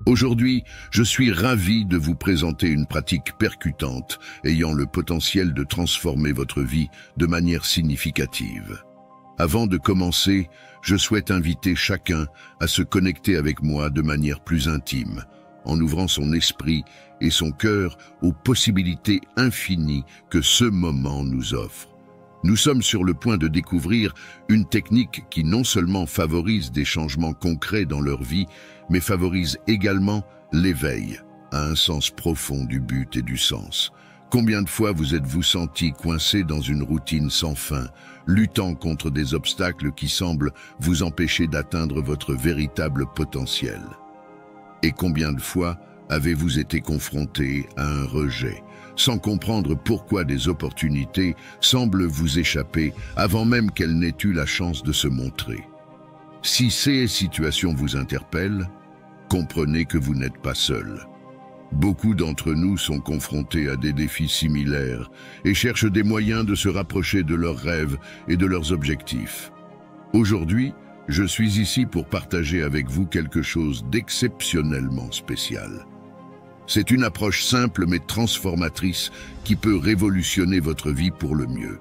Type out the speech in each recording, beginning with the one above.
Aujourd'hui, je suis ravi de vous présenter une pratique percutante ayant le potentiel de transformer votre vie de manière significative. Avant de commencer, je souhaite inviter chacun à se connecter avec moi de manière plus intime, en ouvrant son esprit et son cœur aux possibilités infinies que ce moment nous offre. Nous sommes sur le point de découvrir une technique qui non seulement favorise des changements concrets dans leur vie, mais favorise également l'éveil à un sens profond du but et du sens. Combien de fois vous êtes-vous senti coincé dans une routine sans fin, luttant contre des obstacles qui semblent vous empêcher d'atteindre votre véritable potentiel? Et combien de fois avez-vous été confronté à un rejet, sans comprendre pourquoi des opportunités semblent vous échapper avant même qu'elles n'aient eu la chance de se montrer? Si ces situations vous interpellent, comprenez que vous n'êtes pas seul. Beaucoup d'entre nous sont confrontés à des défis similaires et cherchent des moyens de se rapprocher de leurs rêves et de leurs objectifs. Aujourd'hui, je suis ici pour partager avec vous quelque chose d'exceptionnellement spécial. C'est une approche simple mais transformatrice qui peut révolutionner votre vie pour le mieux.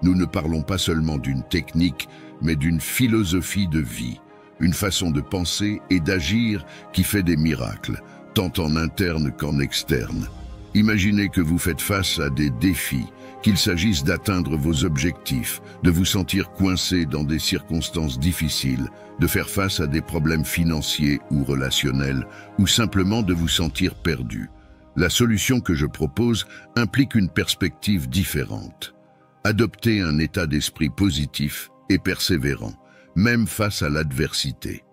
Nous ne parlons pas seulement d'une technique, mais d'une philosophie de vie, une façon de penser et d'agir qui fait des miracles, tant en interne qu'en externe. Imaginez que vous faites face à des défis, qu'il s'agisse d'atteindre vos objectifs, de vous sentir coincé dans des circonstances difficiles, de faire face à des problèmes financiers ou relationnels, ou simplement de vous sentir perdu. La solution que je propose implique une perspective différente. Adopter un état d'esprit positif et persévérant, même face à l'adversité.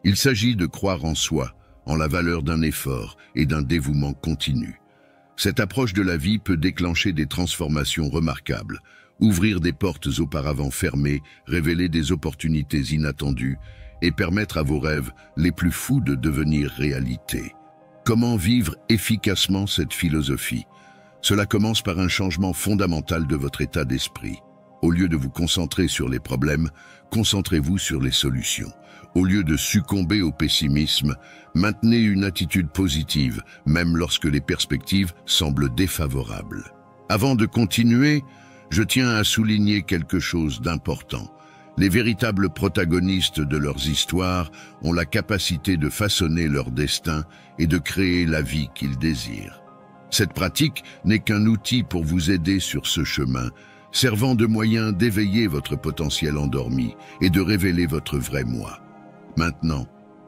Il s'agit de croire en soi, en la valeur d'un effort et d'un dévouement continu. Cette approche de la vie peut déclencher des transformations remarquables, ouvrir des portes auparavant fermées, révéler des opportunités inattendues et permettre à vos rêves les plus fous de devenir réalité. Comment vivre efficacement cette philosophie? Cela commence par un changement fondamental de votre état d'esprit. Au lieu de vous concentrer sur les problèmes, concentrez-vous sur les solutions. Au lieu de succomber au pessimisme, maintenez une attitude positive, même lorsque les perspectives semblent défavorables. Avant de continuer, je tiens à souligner quelque chose d'important. Les véritables protagonistes de leurs histoires ont la capacité de façonner leur destin et de créer la vie qu'ils désirent. Cette pratique n'est qu'un outil pour vous aider sur ce chemin, servant de moyen d'éveiller votre potentiel endormi et de révéler votre vrai moi. Maintenant,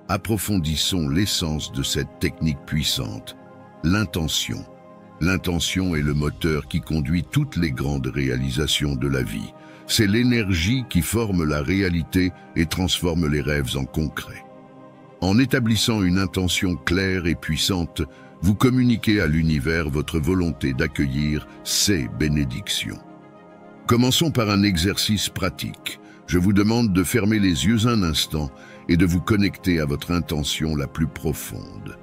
approfondissons l'essence de cette technique puissante, l'intention. L'intention est le moteur qui conduit toutes les grandes réalisations de la vie. C'est l'énergie qui forme la réalité et transforme les rêves en concret. En établissant une intention claire et puissante, vous communiquez à l'univers votre volonté d'accueillir ces bénédictions. Commençons par un exercice pratique. Je vous demande de fermer les yeux un instant et de vous connecter à votre intention la plus profonde.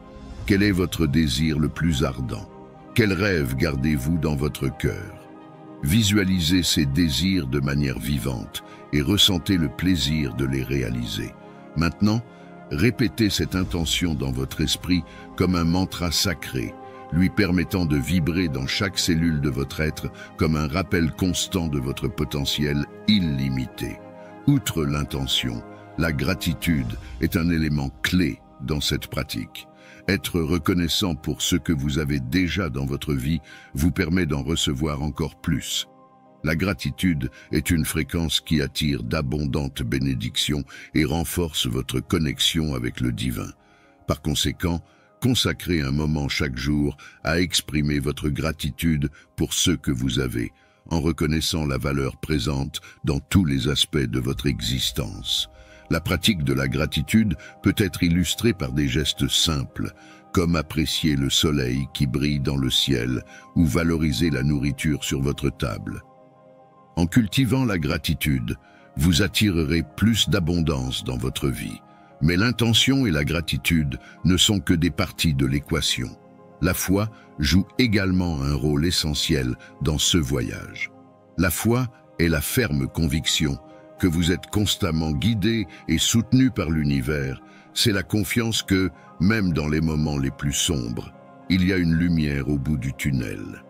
Quel est votre désir le plus ardent? Quel rêve gardez-vous dans votre cœur? Visualisez ces désirs de manière vivante et ressentez le plaisir de les réaliser. Maintenant, répétez cette intention dans votre esprit comme un mantra sacré, lui permettant de vibrer dans chaque cellule de votre être comme un rappel constant de votre potentiel illimité. Outre l'intention, la gratitude est un élément clé dans cette pratique. Être reconnaissant pour ce que vous avez déjà dans votre vie vous permet d'en recevoir encore plus. La gratitude est une fréquence qui attire d'abondantes bénédictions et renforce votre connexion avec le divin. Par conséquent, consacrez un moment chaque jour à exprimer votre gratitude pour ce que vous avez, en reconnaissant la valeur présente dans tous les aspects de votre existence. La pratique de la gratitude peut être illustrée par des gestes simples, comme apprécier le soleil qui brille dans le ciel ou valoriser la nourriture sur votre table. En cultivant la gratitude, vous attirerez plus d'abondance dans votre vie. Mais l'intention et la gratitude ne sont que des parties de l'équation. La foi joue également un rôle essentiel dans ce voyage. La foi est la ferme conviction que vous êtes constamment guidé et soutenu par l'univers, c'est la confiance que, même dans les moments les plus sombres, il y a une lumière au bout du tunnel.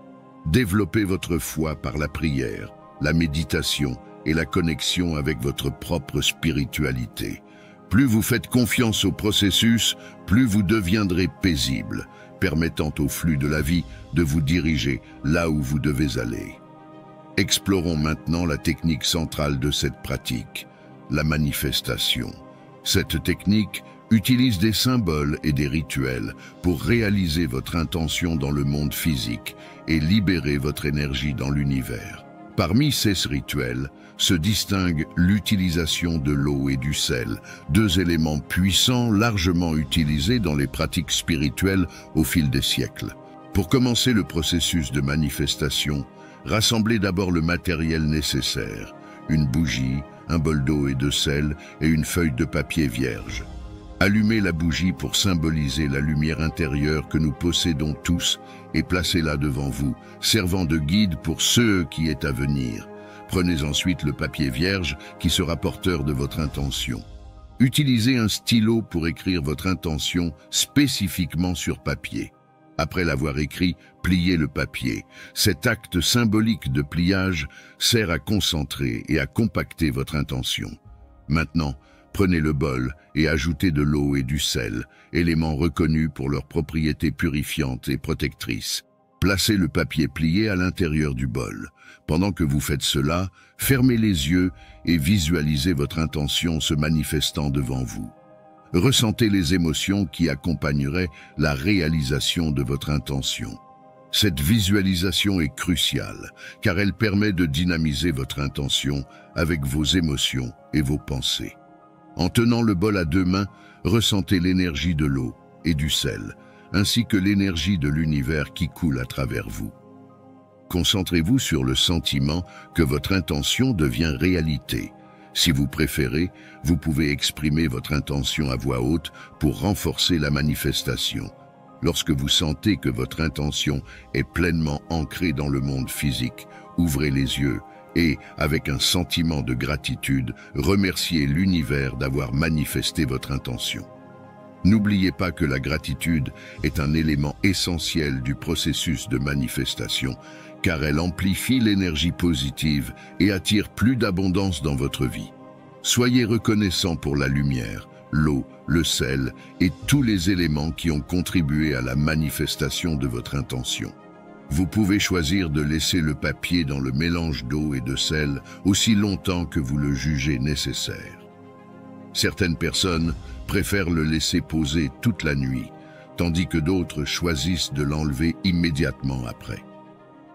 Développez votre foi par la prière, la méditation et la connexion avec votre propre spiritualité. Plus vous faites confiance au processus, plus vous deviendrez paisible, permettant au flux de la vie de vous diriger là où vous devez aller. Explorons maintenant la technique centrale de cette pratique, la manifestation. Cette technique utilise des symboles et des rituels pour réaliser votre intention dans le monde physique et libérer votre énergie dans l'univers. Parmi ces rituels se distingue l'utilisation de l'eau et du sel, deux éléments puissants largement utilisés dans les pratiques spirituelles au fil des siècles. Pour commencer le processus de manifestation, rassemblez d'abord le matériel nécessaire, une bougie, un bol d'eau et de sel et une feuille de papier vierge. Allumez la bougie pour symboliser la lumière intérieure que nous possédons tous et placez-la devant vous, servant de guide pour ce qui est à venir. Prenez ensuite le papier vierge qui sera porteur de votre intention. Utilisez un stylo pour écrire votre intention spécifiquement sur papier. Après l'avoir écrit, pliez le papier. Cet acte symbolique de pliage sert à concentrer et à compacter votre intention. Maintenant, prenez le bol et ajoutez de l'eau et du sel, éléments reconnus pour leurs propriétés purifiantes et protectrices. Placez le papier plié à l'intérieur du bol. Pendant que vous faites cela, fermez les yeux et visualisez votre intention se manifestant devant vous. Ressentez les émotions qui accompagneraient la réalisation de votre intention. Cette visualisation est cruciale, car elle permet de dynamiser votre intention avec vos émotions et vos pensées. En tenant le bol à deux mains, ressentez l'énergie de l'eau et du sel, ainsi que l'énergie de l'univers qui coule à travers vous. Concentrez-vous sur le sentiment que votre intention devient réalité. Si vous préférez, vous pouvez exprimer votre intention à voix haute pour renforcer la manifestation. Lorsque vous sentez que votre intention est pleinement ancrée dans le monde physique, ouvrez les yeux et, avec un sentiment de gratitude, remerciez l'univers d'avoir manifesté votre intention. N'oubliez pas que la gratitude est un élément essentiel du processus de manifestation, car elle amplifie l'énergie positive et attire plus d'abondance dans votre vie. Soyez reconnaissant pour la lumière, l'eau, le sel et tous les éléments qui ont contribué à la manifestation de votre intention. Vous pouvez choisir de laisser le papier dans le mélange d'eau et de sel aussi longtemps que vous le jugez nécessaire. Certaines personnes préfèrent le laisser poser toute la nuit, tandis que d'autres choisissent de l'enlever immédiatement après.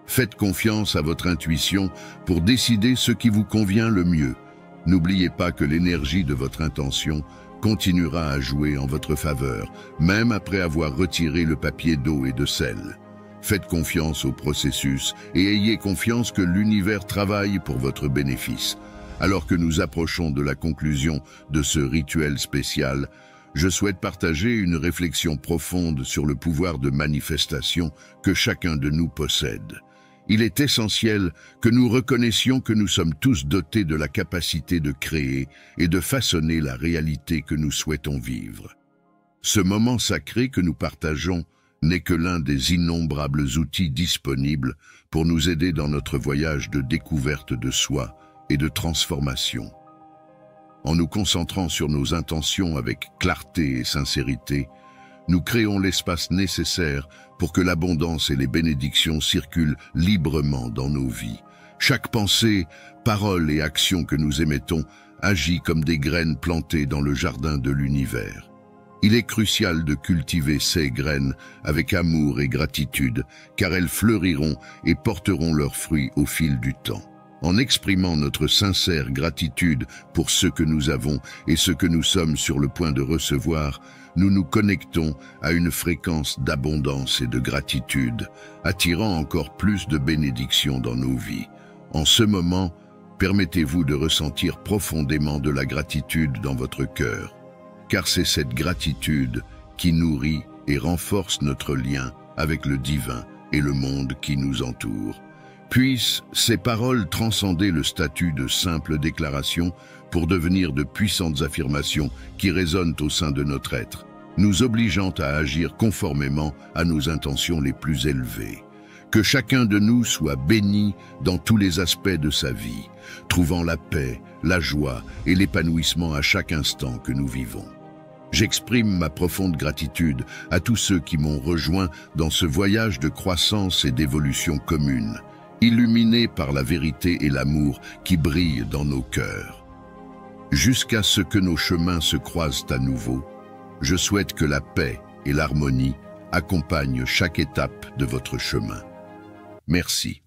Faites confiance à votre intuition pour décider ce qui vous convient le mieux. N'oubliez pas que l'énergie de votre intention continuera à jouer en votre faveur, même après avoir retiré le papier d'eau et de sel. Faites confiance au processus et ayez confiance que l'univers travaille pour votre bénéfice. Alors que nous approchons de la conclusion de ce rituel spécial, je souhaite partager une réflexion profonde sur le pouvoir de manifestation que chacun de nous possède. Il est essentiel que nous reconnaissions que nous sommes tous dotés de la capacité de créer et de façonner la réalité que nous souhaitons vivre. Ce moment sacré que nous partageons n'est que l'un des innombrables outils disponibles pour nous aider dans notre voyage de découverte de soi et de transformation. En nous concentrant sur nos intentions avec clarté et sincérité, nous créons l'espace nécessaire pour que l'abondance et les bénédictions circulent librement dans nos vies. Chaque pensée, parole et action que nous émettons agit comme des graines plantées dans le jardin de l'univers. Il est crucial de cultiver ces graines avec amour et gratitude, car elles fleuriront et porteront leurs fruits au fil du temps. En exprimant notre sincère gratitude pour ce que nous avons et ce que nous sommes sur le point de recevoir, nous nous connectons à une fréquence d'abondance et de gratitude, attirant encore plus de bénédictions dans nos vies. En ce moment, permettez-vous de ressentir profondément de la gratitude dans votre cœur, car c'est cette gratitude qui nourrit et renforce notre lien avec le divin et le monde qui nous entoure. Puissent ces paroles transcender le statut de simple déclaration pour devenir de puissantes affirmations qui résonnent au sein de notre être, nous obligeant à agir conformément à nos intentions les plus élevées. Que chacun de nous soit béni dans tous les aspects de sa vie, trouvant la paix, la joie et l'épanouissement à chaque instant que nous vivons. J'exprime ma profonde gratitude à tous ceux qui m'ont rejoint dans ce voyage de croissance et d'évolution commune, illuminés par la vérité et l'amour qui brillent dans nos cœurs. Jusqu'à ce que nos chemins se croisent à nouveau, je souhaite que la paix et l'harmonie accompagnent chaque étape de votre chemin. Merci.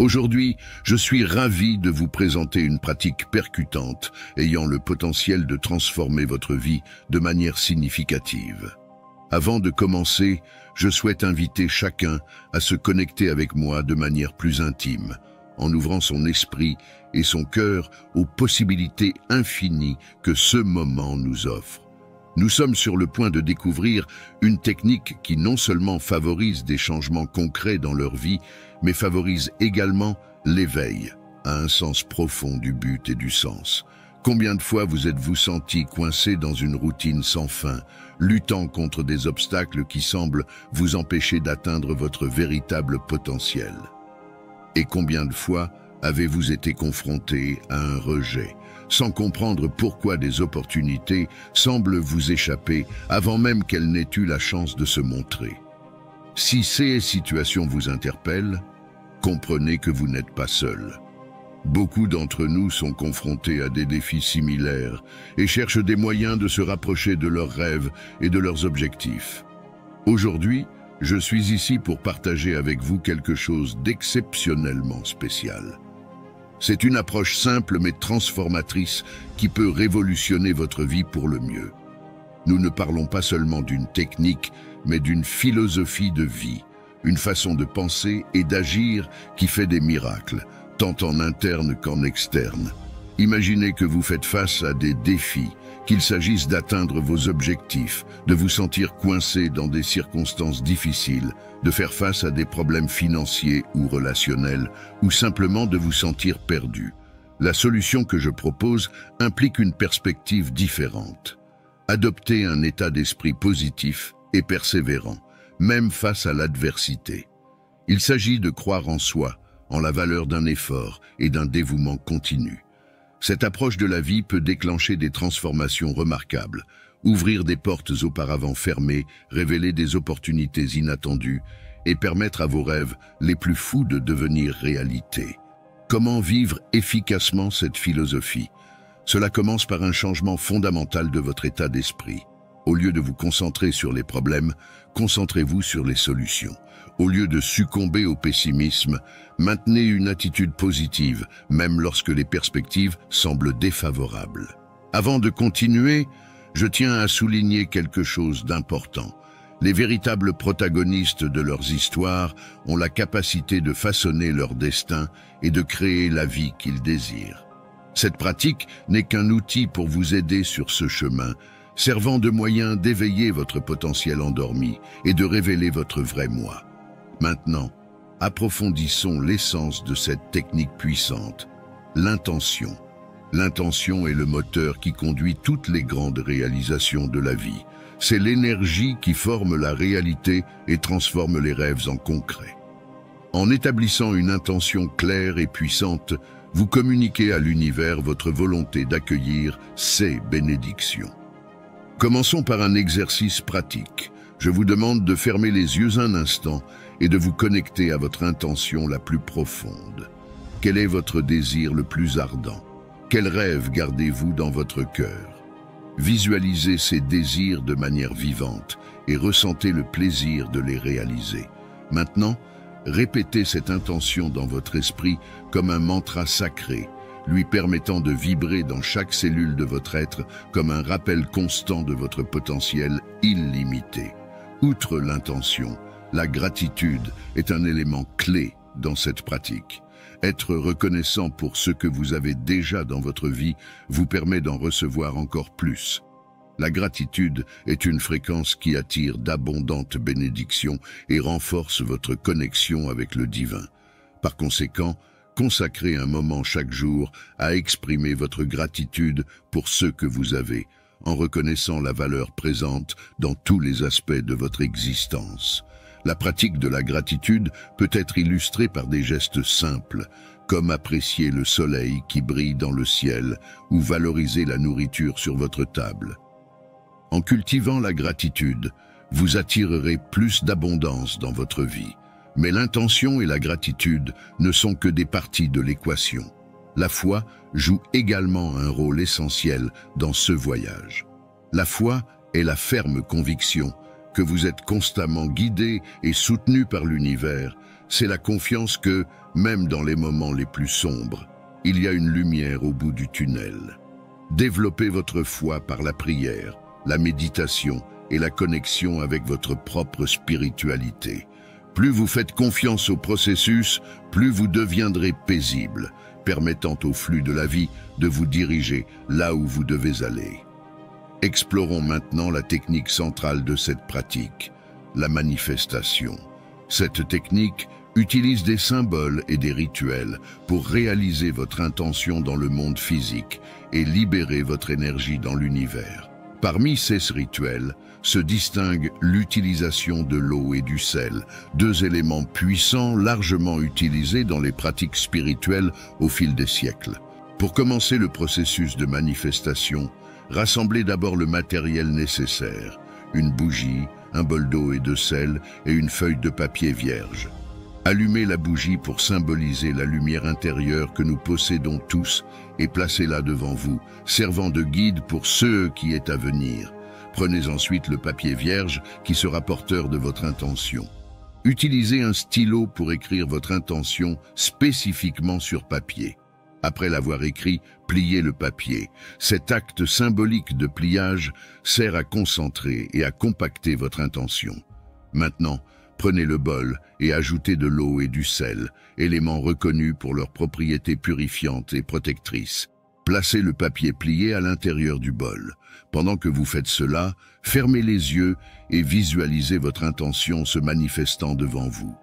Aujourd'hui, je suis ravi de vous présenter une pratique percutante ayant le potentiel de transformer votre vie de manière significative. Avant de commencer, je souhaite inviter chacun à se connecter avec moi de manière plus intime, en ouvrant son esprit et son cœur aux possibilités infinies que ce moment nous offre. Nous sommes sur le point de découvrir une technique qui non seulement favorise des changements concrets dans leur vie, mais favorise également l'éveil à un sens profond du but et du sens. Combien de fois vous êtes-vous senti coincé dans une routine sans fin, luttant contre des obstacles qui semblent vous empêcher d'atteindre votre véritable potentiel? Et combien de fois Avez-vous été confronté à un rejet, sans comprendre pourquoi des opportunités semblent vous échapper avant même qu'elles n'aient eu la chance de se montrer? Si ces situations vous interpellent, comprenez que vous n'êtes pas seul. Beaucoup d'entre nous sont confrontés à des défis similaires et cherchent des moyens de se rapprocher de leurs rêves et de leurs objectifs. Aujourd'hui, je suis ici pour partager avec vous quelque chose d'exceptionnellement spécial. C'est une approche simple mais transformatrice qui peut révolutionner votre vie pour le mieux. Nous ne parlons pas seulement d'une technique, mais d'une philosophie de vie, une façon de penser et d'agir qui fait des miracles, tant en interne qu'en externe. Imaginez que vous faites face à des défis, qu'il s'agisse d'atteindre vos objectifs, de vous sentir coincé dans des circonstances difficiles, de faire face à des problèmes financiers ou relationnels, ou simplement de vous sentir perdu. La solution que je propose implique une perspective différente. Adoptez un état d'esprit positif et persévérant, même face à l'adversité. Il s'agit de croire en soi, en la valeur d'un effort et d'un dévouement continu. Cette approche de la vie peut déclencher des transformations remarquables, ouvrir des portes auparavant fermées, révéler des opportunités inattendues et permettre à vos rêves les plus fous de devenir réalité. Comment vivre efficacement cette philosophie? Cela commence par un changement fondamental de votre état d'esprit. Au lieu de vous concentrer sur les problèmes, concentrez-vous sur les solutions. Au lieu de succomber au pessimisme, maintenez une attitude positive, même lorsque les perspectives semblent défavorables. Avant de continuer, je tiens à souligner quelque chose d'important. Les véritables protagonistes de leurs histoires ont la capacité de façonner leur destin et de créer la vie qu'ils désirent. Cette pratique n'est qu'un outil pour vous aider sur ce chemin, servant de moyen d'éveiller votre potentiel endormi et de révéler votre vrai moi. Maintenant, approfondissons l'essence de cette technique puissante, l'intention. L'intention est le moteur qui conduit toutes les grandes réalisations de la vie. C'est l'énergie qui forme la réalité et transforme les rêves en concret. En établissant une intention claire et puissante, vous communiquez à l'univers votre volonté d'accueillir ces bénédictions. Commençons par un exercice pratique. Je vous demande de fermer les yeux un instant et de vous connecter à votre intention la plus profonde. Quel est votre désir le plus ardent? Quel rêve gardez-vous dans votre cœur? Visualisez ces désirs de manière vivante et ressentez le plaisir de les réaliser. Maintenant, répétez cette intention dans votre esprit comme un mantra sacré, lui permettant de vibrer dans chaque cellule de votre être comme un rappel constant de votre potentiel illimité. Outre l'intention, la gratitude est un élément clé dans cette pratique. Être reconnaissant pour ce que vous avez déjà dans votre vie vous permet d'en recevoir encore plus. La gratitude est une fréquence qui attire d'abondantes bénédictions et renforce votre connexion avec le divin. Par conséquent, consacrez un moment chaque jour à exprimer votre gratitude pour ce que vous avez, en reconnaissant la valeur présente dans tous les aspects de votre existence. La pratique de la gratitude peut être illustrée par des gestes simples, comme apprécier le soleil qui brille dans le ciel ou valoriser la nourriture sur votre table. En cultivant la gratitude, vous attirerez plus d'abondance dans votre vie. Mais l'intention et la gratitude ne sont que des parties de l'équation. La foi joue également un rôle essentiel dans ce voyage. La foi est la ferme conviction que vous êtes constamment guidé et soutenu par l'univers. C'est la confiance que, même dans les moments les plus sombres, il y a une lumière au bout du tunnel. Développez votre foi par la prière, la méditation et la connexion avec votre propre spiritualité. Plus vous faites confiance au processus, plus vous deviendrez paisible, permettant au flux de la vie de vous diriger là où vous devez aller. Explorons maintenant la technique centrale de cette pratique, la manifestation. Cette technique utilise des symboles et des rituels pour réaliser votre intention dans le monde physique et libérer votre énergie dans l'univers. Parmi ces rituels se distingue l'utilisation de l'eau et du sel, deux éléments puissants largement utilisés dans les pratiques spirituelles au fil des siècles. Pour commencer le processus de manifestation, rassemblez d'abord le matériel nécessaire, une bougie, un bol d'eau et de sel et une feuille de papier vierge. Allumez la bougie pour symboliser la lumière intérieure que nous possédons tous et placez-la devant vous, servant de guide pour ce qui est à venir. Prenez ensuite le papier vierge qui sera porteur de votre intention. Utilisez un stylo pour écrire votre intention spécifiquement sur papier. Après l'avoir écrit, pliez le papier. Cet acte symbolique de pliage sert à concentrer et à compacter votre intention. Maintenant, prenez le bol et ajoutez de l'eau et du sel, éléments reconnus pour leurs propriétés purifiantes et protectrices. Placez le papier plié à l'intérieur du bol. Pendant que vous faites cela, fermez les yeux et visualisez votre intention se manifestant devant vous.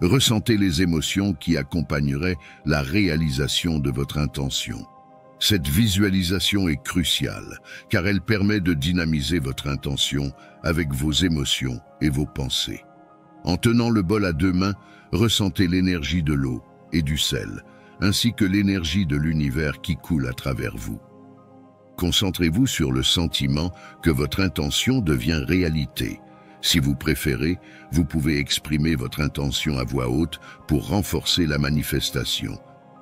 Ressentez les émotions qui accompagneraient la réalisation de votre intention. Cette visualisation est cruciale, car elle permet de dynamiser votre intention avec vos émotions et vos pensées. En tenant le bol à deux mains, ressentez l'énergie de l'eau et du sel, ainsi que l'énergie de l'univers qui coule à travers vous. Concentrez-vous sur le sentiment que votre intention devient réalité. Si vous préférez, vous pouvez exprimer votre intention à voix haute pour renforcer la manifestation.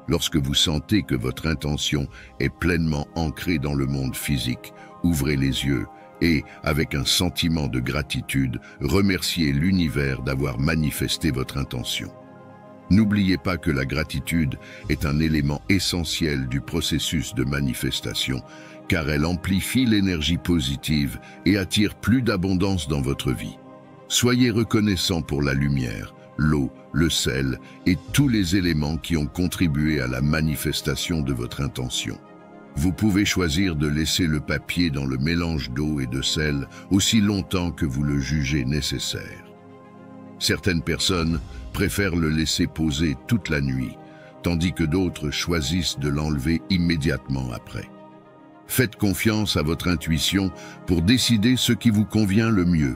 Lorsque vous sentez que votre intention est pleinement ancrée dans le monde physique, ouvrez les yeux et, avec un sentiment de gratitude, remerciez l'univers d'avoir manifesté votre intention. N'oubliez pas que la gratitude est un élément essentiel du processus de manifestation, car elle amplifie l'énergie positive et attire plus d'abondance dans votre vie. Soyez reconnaissant pour la lumière, l'eau, le sel et tous les éléments qui ont contribué à la manifestation de votre intention. Vous pouvez choisir de laisser le papier dans le mélange d'eau et de sel aussi longtemps que vous le jugez nécessaire. Certaines personnes préfèrent le laisser poser toute la nuit, tandis que d'autres choisissent de l'enlever immédiatement après. Faites confiance à votre intuition pour décider ce qui vous convient le mieux.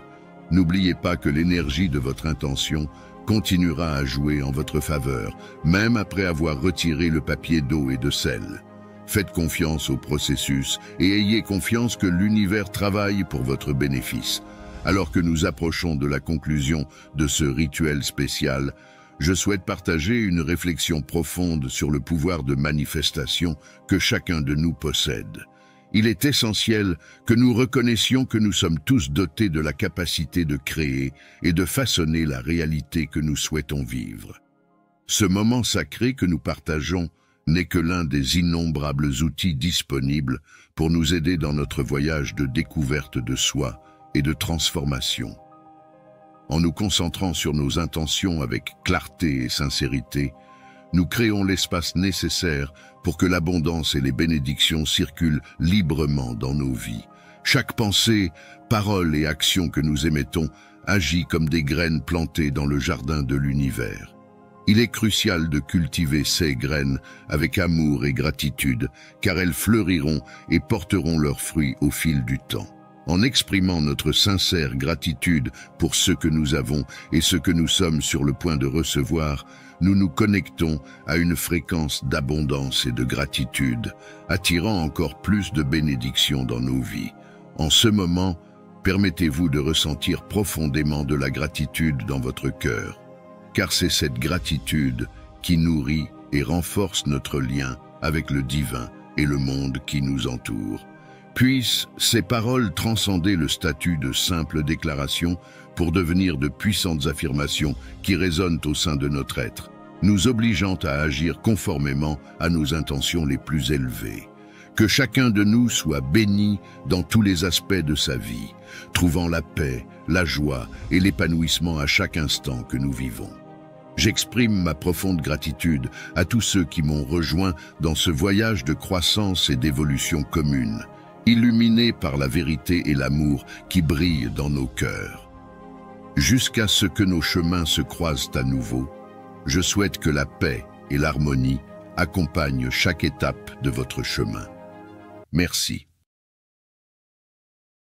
N'oubliez pas que l'énergie de votre intention continuera à jouer en votre faveur, même après avoir retiré le papier d'eau et de sel. Faites confiance au processus et ayez confiance que l'univers travaille pour votre bénéfice. Alors que nous approchons de la conclusion de ce rituel spécial, je souhaite partager une réflexion profonde sur le pouvoir de manifestation que chacun de nous possède. Il est essentiel que nous reconnaissions que nous sommes tous dotés de la capacité de créer et de façonner la réalité que nous souhaitons vivre. Ce moment sacré que nous partageons n'est que l'un des innombrables outils disponibles pour nous aider dans notre voyage de découverte de soi et de transformation. En nous concentrant sur nos intentions avec clarté et sincérité, nous créons l'espace nécessaire pour que l'abondance et les bénédictions circulent librement dans nos vies. Chaque pensée, parole et action que nous émettons agit comme des graines plantées dans le jardin de l'univers. Il est crucial de cultiver ces graines avec amour et gratitude, car elles fleuriront et porteront leurs fruits au fil du temps. En exprimant notre sincère gratitude pour ce que nous avons et ce que nous sommes sur le point de recevoir, nous nous connectons à une fréquence d'abondance et de gratitude, attirant encore plus de bénédictions dans nos vies. En ce moment, permettez-vous de ressentir profondément de la gratitude dans votre cœur, car c'est cette gratitude qui nourrit et renforce notre lien avec le divin et le monde qui nous entoure. Puissent ces paroles transcender le statut de simple déclaration pour devenir de puissantes affirmations qui résonnent au sein de notre être, nous obligeant à agir conformément à nos intentions les plus élevées. Que chacun de nous soit béni dans tous les aspects de sa vie, trouvant la paix, la joie et l'épanouissement à chaque instant que nous vivons. J'exprime ma profonde gratitude à tous ceux qui m'ont rejoint dans ce voyage de croissance et d'évolution commune, illuminés par la vérité et l'amour qui brillent dans nos cœurs. Jusqu'à ce que nos chemins se croisent à nouveau, je souhaite que la paix et l'harmonie accompagnent chaque étape de votre chemin. Merci.